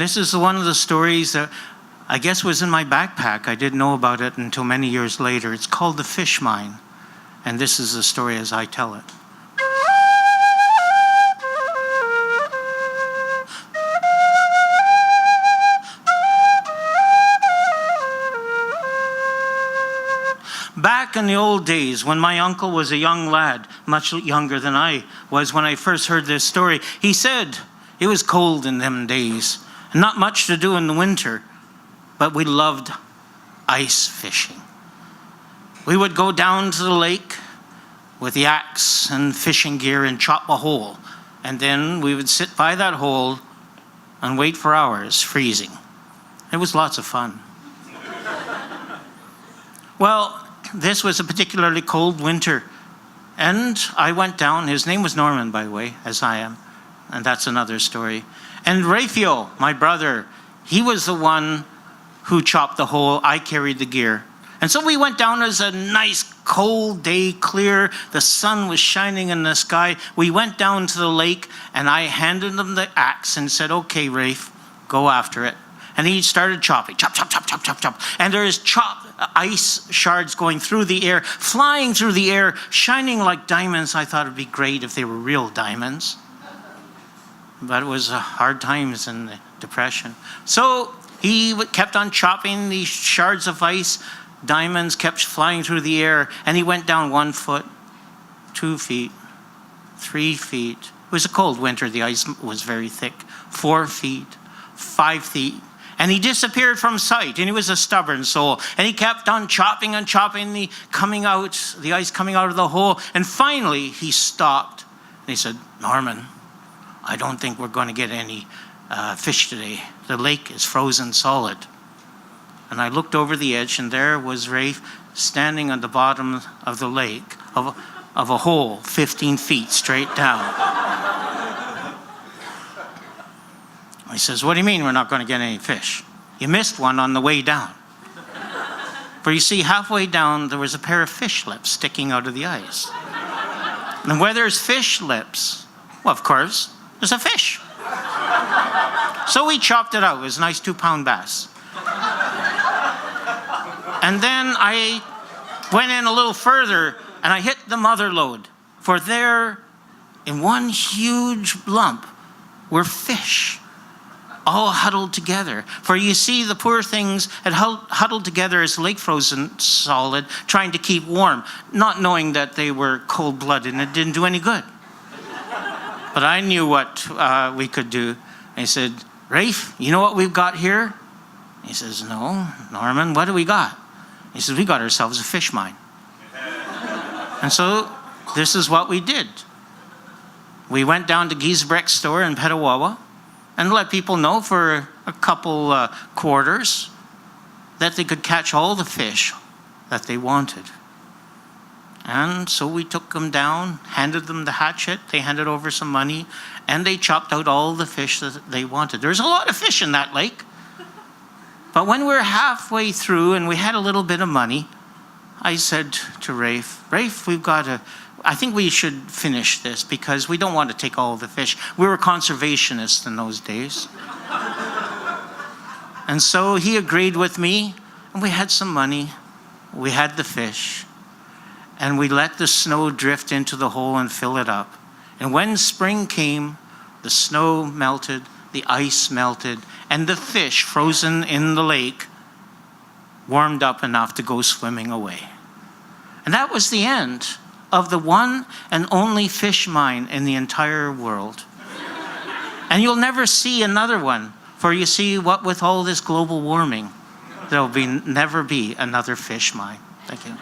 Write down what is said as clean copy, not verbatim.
This is one of the stories that I guess was in my backpack. I didn't know about it until many years later. It's called The Fish Mine. And this is the story as I tell it. Back in the old days, when my uncle was a young lad, much younger than I was when I first heard this story, he said it was cold in them days, not much to do in the winter, but we loved ice fishing. We would go down to the lake with the axe and fishing gear and chop a hole, and then we would sit by that hole and wait for hours, freezing. It was lots of fun. Well, this was a particularly cold winter, and I went down. His name was Norman, by the way, as I am, and that's another story. And Raphael, my brother, he was the one who chopped the hole. I carried the gear. And so we went down. It was a nice cold day, clear. The sun was shining in the sky. We went down to the lake, and I handed him the axe and said, "Okay, Rafe, go after it." And he started chopping, chop, chop, chop, chop, chop, chop. And there is ice shards going through the air, flying through the air, shining like diamonds. I thought it'd be great if they were real diamonds. But it was hard times in the Depression. So he kept on chopping these shards of ice. Diamonds kept flying through the air. And he went down 1 foot, 2 feet, 3 feet. It was a cold winter. The ice was very thick. 4 feet, 5 feet. And he disappeared from sight, and he was a stubborn soul. And he kept on chopping and chopping, the ice coming out of the hole. And finally, he stopped. And he said, "Norman, I don't think we're going to get any fish today. The lake is frozen solid." And I looked over the edge, and there was Rafe standing on the bottom of the lake, of a hole 15 feet straight down. He says, "What do you mean we're not going to get any fish? You missed one on the way down." For you see, halfway down, there was a pair of fish lips sticking out of the ice. And where there's fish lips, well, of course, there's a fish. So we chopped it out. It was a nice 2-pound bass. And then I went in a little further, and I hit the mother lode. For there, in one huge lump, were fish, all huddled together. For you see, the poor things had huddled together as lake frozen solid, trying to keep warm, not knowing that they were cold-blooded, and it didn't do any good. But I knew what we could do. I said, "Rafe, you know what we've got here?" He says, "No, Norman, what do we got?" He says, "We got ourselves a fish mine." And so this is what we did. We went down to Giesbrecht's store in Petawawa and let people know for a couple quarters that they could catch all the fish that they wanted. And so we took them down, handed them the hatchet, they handed over some money, and they chopped out all the fish that they wanted. There's a lot of fish in that lake. But when we were halfway through and we had a little bit of money, I said to Rafe, I think we should finish this because we don't want to take all the fish. We were conservationists in those days. And so he agreed with me, and we had some money. We had the fish, and we let the snow drift into the hole and fill it up. And when spring came, the snow melted, the ice melted, and the fish frozen in the lake warmed up enough to go swimming away. And that was the end of the one and only fish mine in the entire world. And you'll never see another one, for you see, what with all this global warming, there'll never be another fish mine. Thank you.